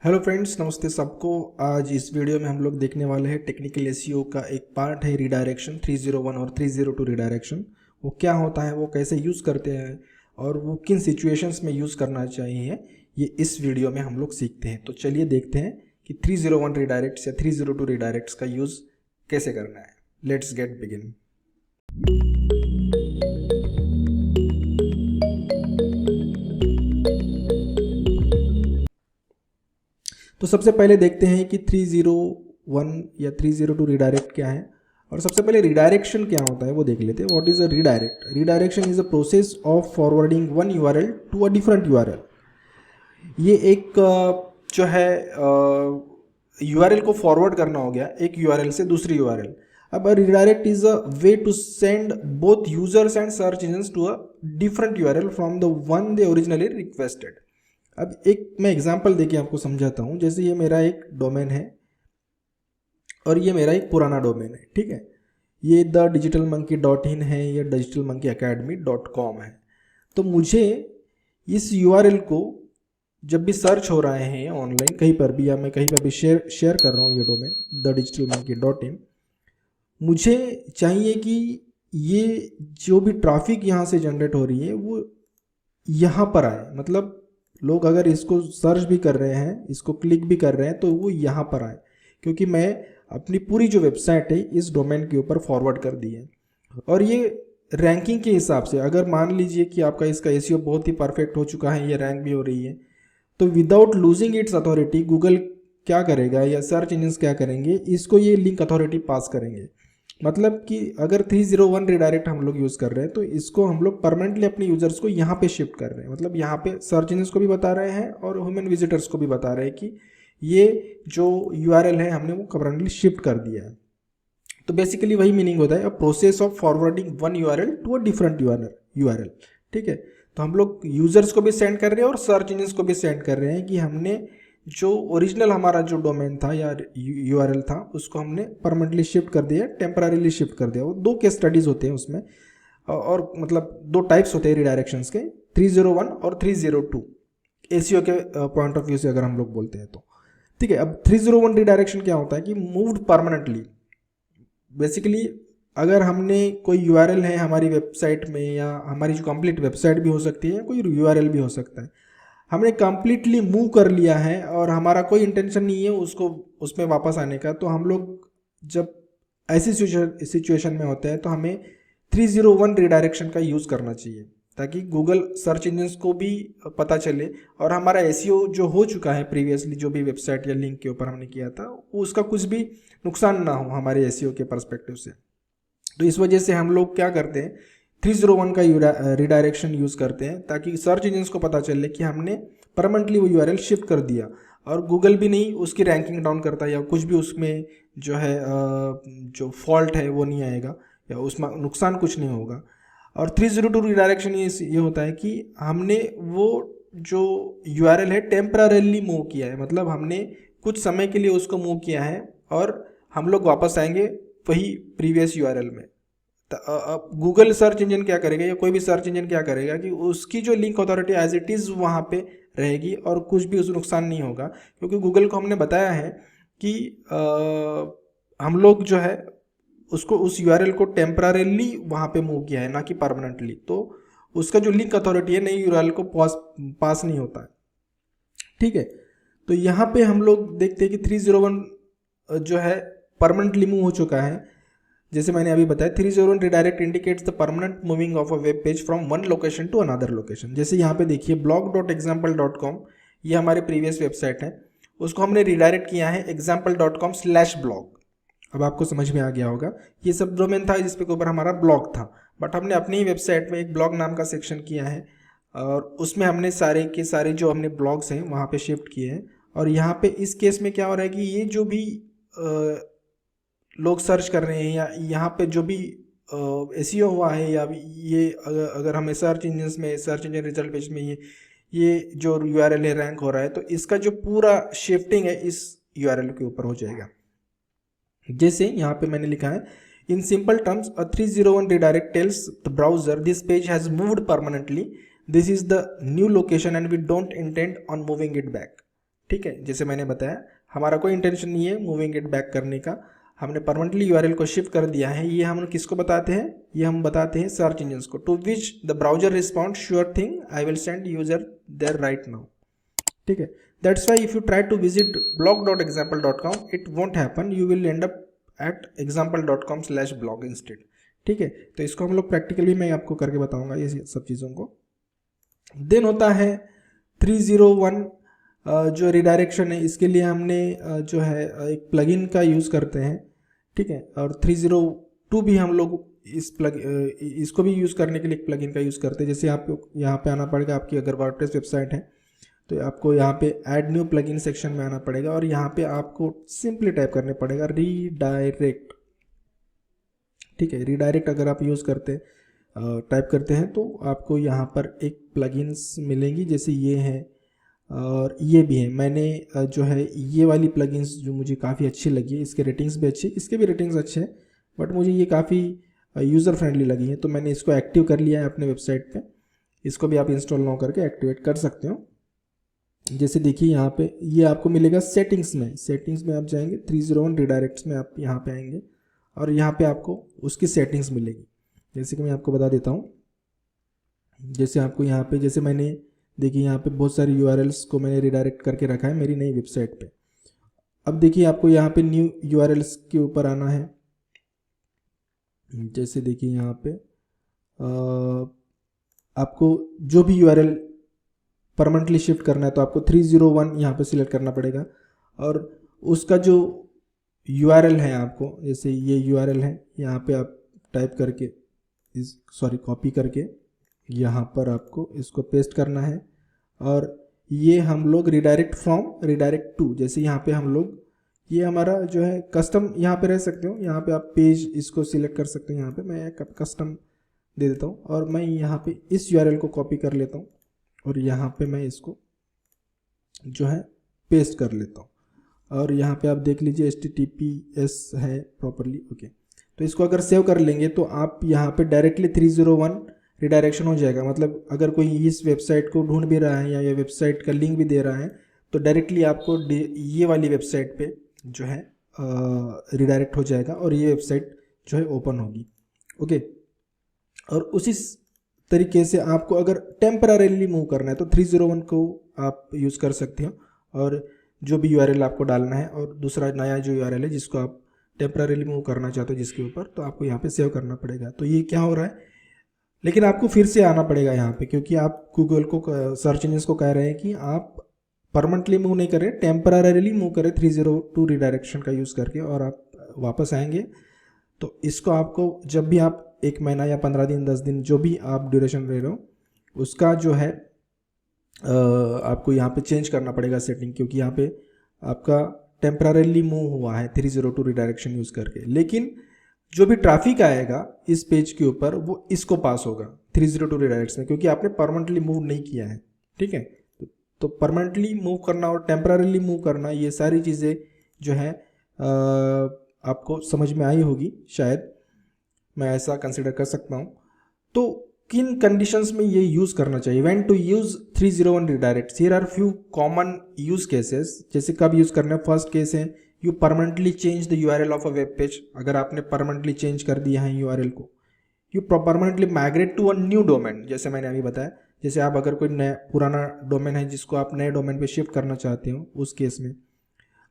Hello friends, नमस्ते सबको। आज इस वीडियो में हम लोग देखने वाले हैं टेक्निकल एसईओ का एक पार्ट है रिडायरेक्शन 301 और 302 रिडायरेक्शन। वो क्या होता है, वो कैसे यूज़ करते हैं और वो किन सिचुएशंस में यूज़ करना चाहिए, ये इस वीडियो में हम लोग सीखते हैं। तो चलिए देखते हैं कि 301 रिडायरेक्ट्स या 302 रिडायरेक्ट्स का यूज़ कैसे करना है। Let's get begin. तो सबसे पहले देखते हैं कि 301 या 302 रिडायरेक्ट क्या है, और सबसे पहले रिडायरेक्शन क्या होता है वो देख लेते हैं। What is a redirect? Redirection is a process of forwarding one URL to a different URL. ये एक जो है यूआरएल को फॉरवर्ड करना हो गया एक यूआरएल से दूसरी यूआरएल। अब redirect is a way to send both users and search engines to a different URL from the one they originally requested. अब एक मैं एग्जांपल देके आपको समझाता हूँ। जैसे ये मेरा एक डोमेन है और ये मेरा एक पुराना डोमेन है, ठीक है। ये द डिजिटल मंकी .in है, ये डिजिटल मंकी अकेडमी .com है। तो मुझे इस यूआरएल को जब भी सर्च हो रहे हैं ऑनलाइन कहीं पर भी, या मैं कहीं पर भी शेयर कर रहा हूँ ये domain the digital monkey .in, मुझे चाहिए कि ये जो भी ट्रैफिक यहाँ से जनरेट हो रही है वो यहाँ पर आए। मतलब लोग अगर इसको सर्च भी कर रहे हैं, इसको क्लिक भी कर रहे हैं, तो वो यहाँ पर आए, क्योंकि मैं अपनी पूरी जो वेबसाइट है इस डोमेन के ऊपर फॉरवर्ड कर दी है। और ये रैंकिंग के हिसाब से, अगर मान लीजिए कि आपका इसका एसईओ बहुत ही परफेक्ट हो चुका है, ये रैंक भी हो रही है, तो without losing its authority Google क्या करेगा या सर्च इंजन क्या करेंगे, इसको ये लिंक अथॉरिटी पास करेंगे। मतलब कि अगर 301 रिडायरेक्ट हम लोग यूज़ कर रहे हैं तो इसको हम लोग परमानेंटली अपने यूजर्स को यहाँ पे शिफ्ट कर रहे हैं। मतलब यहाँ पे सर्च इंजन को भी बता रहे हैं और ह्यूमन विजिटर्स को भी बता रहे हैं कि ये जो यूआरएल है हमने वो परमानेंटली शिफ्ट कर दिया है। तो बेसिकली वही मीनिंग होता है, a process of forwarding one URL to a different URL. ठीक है, तो हम लोग यूजर्स को भी सेंड कर रहे हैं और सर्च इंजन को भी सेंड कर रहे हैं कि हमने जो ओरिजिनल हमारा जो डोमेन था या यूआरएल था उसको हमने परमानेंटली शिफ्ट कर दिया, टेम्पररीली शिफ्ट कर दिया। वो दो केस स्टडीज होते हैं उसमें, और मतलब दो टाइप्स होते हैं रिडायरेक्शंस के, 301 और 302 एसीओ के पॉइंट ऑफ व्यू से अगर हम लोग बोलते हैं तो। ठीक है, अब 301 रिडायरेक्शन क्या होता है कि मूव्ड परमानेंटली। बेसिकली अगर हमने कोई यूआरएल है हमारी वेबसाइट में, या हमारी जो कंप्लीट वेबसाइट भी हो सकती है या कोई यूआरएल भी हो सकता है, हमने कंप्लीटली मूव कर लिया है और हमारा कोई इंटेंशन नहीं है उसको उसमें वापस आने का, तो हम लोग जब ऐसी सिचुएशन में होते हैं तो हमें 301 रिडायरेक्शन का यूज़ करना चाहिए, ताकि गूगल सर्च इंजन को भी पता चले और हमारा एसईओ जो हो चुका है प्रीवियसली, जो भी वेबसाइट या लिंक के ऊपर हमने किया था, उसका कुछ भी नुकसान ना हो हमारे एसईओ के परस्पेक्टिव से। तो इस वजह से हम लोग क्या करते हैं, 301 का रिडायरेक्शन यूज़ करते हैं, ताकि सर्च इंजन को पता चले कि हमने परमानेंटली वो यूआरएल शिफ्ट कर दिया, और गूगल भी नहीं उसकी रैंकिंग डाउन करता या कुछ भी उसमें जो है जो फॉल्ट है वो नहीं आएगा या उसमें नुकसान कुछ नहीं होगा। और 302 रिडायरेक्शन ये होता है कि हमने वो जो यूआरएल है टेम्पररीली मूव किया है, मतलब हमने कुछ समय के लिए उसको मूव किया है और हम लोग वापस आएंगे वही प्रीवियस यूआरएल में। अब गूगल सर्च इंजन क्या करेगा या कोई भी सर्च इंजन क्या करेगा कि उसकी जो link authority as it is वहाँ पे रहेगी और कुछ भी उस नुकसान नहीं होगा, क्योंकि गूगल को हमने बताया है कि हम लोग जो है उसको उस यूआरएल को टेम्पररीली वहाँ पे मूव किया है, ना कि परमानेंटली। तो उसका जो लिंक अथॉरिटी है नई यूआरएल को पास नहीं होता है। ठीक है, तो यहाँ पे हम लोग देखते हैं कि 301 जो है परमानेंटली मूव हो चुका है। जैसे मैंने अभी बताया, 301 redirect indicates the permanent moving of a web page from one location to another location. जैसे यहाँ पे देखिए blog.example.com, ये हमारे प्रीवियस वेबसाइट है, उसको हमने रिडायरेक्ट किया है example.com/blog। अब आपको समझ में आ गया होगा, ये सब डोमेन था जिसपे ऊपर हमारा ब्लॉग था, बट हमने अपनी ही वेबसाइट में एक ब्लॉग नाम का सेक्शन किया है और उसमें हमने सारे के सारे जो हमने ब्लॉग्स हैं वहाँ पे शिफ्ट किए हैं। और यहाँ पे इस केस में क्या हो रहा है कि ये जो भी लोग सर्च कर रहे हैं या यहाँ पे जो भी एसईओ हुआ है, या ये अगर हमें सर्च इंजन में, सर्च इंजन रिजल्ट पेज में ये जो यूआरएल है रैंक हो रहा है, तो इसका जो पूरा शिफ्टिंग है इस यूआरएल के ऊपर हो जाएगा। जैसे यहाँ पे मैंने लिखा है, in simple terms a 301 redirect tells the browser this page has moved permanently, this is the new location and we don't intend on moving it back. ठीक है, जैसे मैंने बताया हमारा कोई इंटेंशन नहीं है मूविंग इट बैक करने का, हमने परमानेंटली यूआरएल को शिफ्ट कर दिया है। ये हम किसको बताते हैं, ये हम बताते हैं सर्च इंजन को, to which the browser respond sure thing I will send user there right now. ठीक है, that's why if you try to visit blog.example.com it won't happen, you will end up at example.com/blog instead. ठीक है, तो इसको हम लोग practically मैं आपको करके बताऊंगा ये सब चीज़ों को। देन होता है 301 जो रिडायरेक्शन है, इसके लिए हमने जो है एक प्लगइन का यूज़ करते हैं। ठीक है, और 302 भी हम लोग इसको भी यूज़ करने के लिए एक प्लगइन का यूज़ करते हैं। जैसे आपको यहाँ पे आना पड़ेगा, आपकी अगर वर्डप्रेस वेबसाइट है तो आपको यहाँ पे ऐड न्यू प्लगइन सेक्शन में आना पड़ेगा और यहाँ पे आपको सिंपली टाइप करने पड़ेगा रीडायरेक्ट। ठीक है, रीडायरेक्ट अगर आप यूज़ करते टाइप करते हैं तो आपको यहाँ पर एक प्लगइन्स मिलेंगी, जैसे ये है और ये भी है। मैंने जो है ये वाली प्लगइन्स जो मुझे काफ़ी अच्छी लगी है, इसके रेटिंग्स भी अच्छे, इसके भी रेटिंग्स अच्छे हैं, बट मुझे ये काफ़ी यूज़र फ्रेंडली लगी है, तो मैंने इसको एक्टिव कर लिया है अपने वेबसाइट पे। इसको भी आप इंस्टॉल ना करके एक्टिवेट कर सकते हो। जैसे देखिए यहाँ पे ये आपको मिलेगा सेटिंग्स में, सेटिंग्स में आप जाएंगे 301 रिडायरेक्ट्स में, आप यहाँ पे आएंगे और यहाँ पे आपको उसकी सेटिंग्स मिलेगी। जैसे कि मैं आपको बता देता हूँ, जैसे आपको यहाँ पे, जैसे मैंने देखिए यहाँ पे बहुत सारी यूआरएल्स को मैंने रिडायरेक्ट करके रखा है मेरी नई वेबसाइट पे। अब देखिए आपको यहाँ पे न्यू यूआरएल्स के ऊपर आना है। जैसे देखिए यहाँ पे आपको जो भी यूआरएल परमानेंटली शिफ्ट करना है तो आपको 301 यहाँ पे सिलेक्ट करना पड़ेगा और उसका जो यूआरएल है आपको, जैसे ये यूआरएल है, यहाँ पे आप टाइप करके कॉपी करके यहाँ पर आपको इसको पेस्ट करना है और ये हम लोग रिडायरेक्ट फ्रॉम रिडायरेक्ट टू, जैसे यहाँ पे हम लोग ये हमारा जो है कस्टम यहाँ पे रह सकते हो, यहाँ पे आप पेज इसको सिलेक्ट कर सकते हो। यहाँ पे मैं एक कस्टम दे देता हूँ और मैं यहाँ पे इस यूआरएल को कॉपी कर लेता हूँ और यहाँ पे मैं इसको जो है पेस्ट कर लेता हूँ और यहाँ पे आप देख लीजिए HTTPS है प्रॉपरली। ओके, तो इसको अगर सेव कर लेंगे तो आप यहाँ पे डायरेक्टली 301 रिडायरेक्शन हो जाएगा। मतलब अगर कोई इस वेबसाइट को ढूंढ भी रहा है या ये वेबसाइट का लिंक भी दे रहा है तो डायरेक्टली आपको ये वाली वेबसाइट पे जो है रिडायरेक्ट हो जाएगा और ये वेबसाइट जो है ओपन होगी। ओके, और उसी तरीके से आपको अगर टेम्पररीली मूव करना है तो 301 को आप यूज़ कर सकते हो और जो भी यूआरएल आपको डालना है और दूसरा नया जो यूआरएल है जिसको आप टेम्पररीली मूव करना चाहते हो जिसके ऊपर, तो आपको यहाँ पे सेव करना पड़ेगा। तो ये क्या हो रहा है, लेकिन आपको फिर से आना पड़ेगा यहाँ पे, क्योंकि आप गूगल को सर्च इंजन को कह रहे हैं कि आप परमानेंटली मूव नहीं करें, टेम्पररीली मूव करें 302 रिडायरेक्शन का यूज़ करके और आप वापस आएंगे। तो इसको आपको जब भी आप 1 महीना या 15 दिन 10 दिन जो भी आप ड्यूरेशन ले रहे हो उसका जो है आपको यहाँ पे चेंज करना पड़ेगा सेटिंग, क्योंकि यहाँ पे आपका टेम्पररीली मूव हुआ है 302 रिडायरेक्शन यूज़ करके। लेकिन जो भी ट्रैफिक आएगा इस पेज के ऊपर वो इसको पास होगा 302 रिडायरेक्ट्स में, क्योंकि आपने परमानेंटली मूव नहीं किया है। ठीक है, तो परमानेंटली मूव करना और टेम्पररीली मूव करना, ये सारी चीज़ें जो है आपको समझ में आई होगी शायद, मैं ऐसा कंसिडर कर सकता हूँ। तो किन कंडीशंस में ये यूज़ करना चाहिए, when to use 301 redirects, here are few common use cases. जैसे कब यूज़ करना है, फर्स्ट केस है you permanently change the URL of a web page. अगर आपने परमानेंटली चेंज कर दिया है यूआरएल को, you permanently migrate to a new domain, जैसे मैंने अभी बताया। जैसे आप अगर कोई नया पुराना डोमेन है जिसको आप नए डोमेन पे शिफ्ट करना चाहते हो, उस केस में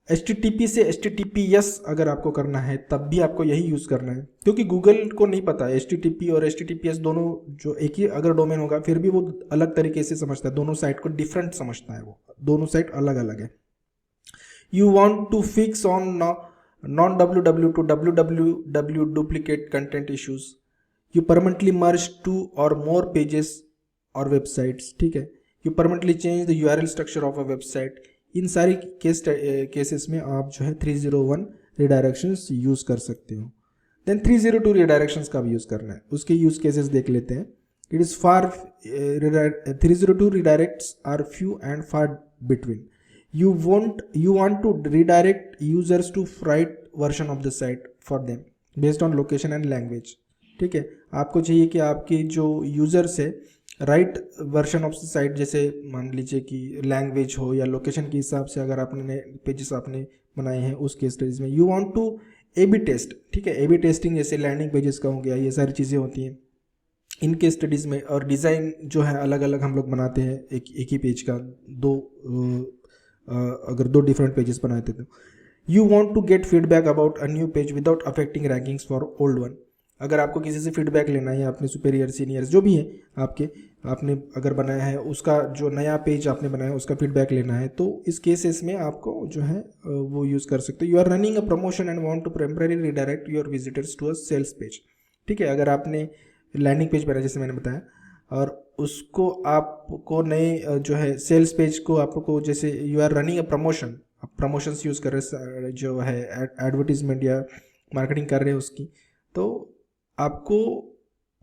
HTTP से HTTPS अगर आपको करना है तब भी आपको यही यूज़ करना है, क्योंकि गूगल को नहीं पता HTTP और HTTPS दोनों जो एक ही अगर डोमेन होगा फिर भी वो अलग तरीके से समझता है, दोनों साइट को डिफरेंट समझता है, वो दोनों साइट अलग अलग है। You want to fix on non www to www duplicate content issues, you permanently merge 2 or more pages or websites। ठीक है, you permanently change the URL structure of a website। इन सारी केसेस में आप जो है 301 रिडायरेक्शंस यूज़ कर सकते हो। देन 302 रिडायरेक्शंस का भी यूज़ करना है, उसके यूज केसेस देख लेते हैं। It is far 302 redirects are few and far between. you want to redirect users to right version of the site for them based on location and language। ठीक है, आपको चाहिए कि आपके जो यूज़र्स है right version of the site, जैसे मान लीजिए कि लैंग्वेज हो या लोकेशन के हिसाब से अगर आपने पेजेस आपने बनाए हैं उस केस स्टडीज में you want to A B test, ठीक है, ए बी टेस्टिंग जैसे लैंडिंग पेजेस का हो गया, ये सारी चीज़ें होती हैं इन केस स्टडीज़ में। और डिज़ाइन जो है अलग अलग हम लोग बनाते हैं, एक ही पेज का अगर दो डिफरेंट पेजेस बनाए थे तो you want to get feedback about a new page without affecting rankings for old one. अगर आपको किसी से फीडबैक लेना है, अपने सुपीरियर सीनियर्स जो भी है आपने अगर बनाया है उसका जो नया पेज आपने बनाया है उसका फीडबैक लेना है, तो इस केसेस में आपको जो है वो यूज़ कर सकते हो। You are running a promotion and want to temporary redirect your visitors to a sales page, ठीक है। अगर आपने लैंडिंग पेज बनाया जैसे मैंने बताया और उसको आपको नए जो है सेल्स पेज को आपको, जैसे you are running a promotion, आप प्रमोशंस यूज़ कर रहे जो है एडवर्टीजमेंट या मार्केटिंग कर रहे हैं उसकी, तो आपको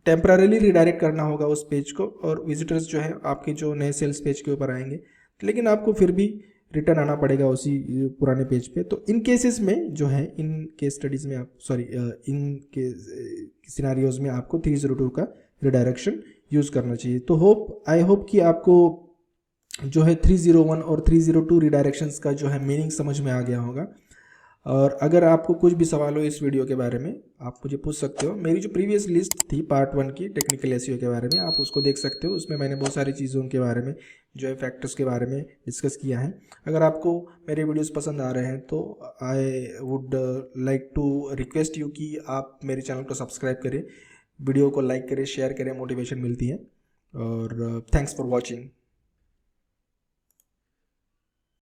टेम्पररीली रिडायरेक्ट करना होगा उस पेज को और विजिटर्स जो है आपके जो नए सेल्स पेज के ऊपर आएंगे, लेकिन आपको फिर भी रिटर्न आना पड़ेगा उसी पुराने पेज पे। तो इन केसेस में जो है इन केस स्टडीज़ में आप इन के सिनारियोज़ में आपको 302 का रिडायरेक्शन यूज़ करना चाहिए। तो आई होप कि आपको जो है 301 और 302 रिडायरेक्शंस का जो है मीनिंग समझ में आ गया होगा। और अगर आपको कुछ भी सवाल हो इस वीडियो के बारे में आप मुझे पूछ सकते हो। मेरी जो प्रीवियस लिस्ट थी पार्ट 1 की टेक्निकल एसईओ के बारे में, आप उसको देख सकते हो। उसमें मैंने बहुत सारी चीज़ों के बारे में जो है फैक्टर्स के बारे में डिस्कस किया है। अगर आपको मेरे वीडियोस पसंद आ रहे हैं तो I would like to request you कि आप मेरे चैनल को सब्सक्राइब करें, वीडियो को लाइक करें, शेयर करें, मोटिवेशन मिलती है। और थैंक्स फॉर वॉचिंग।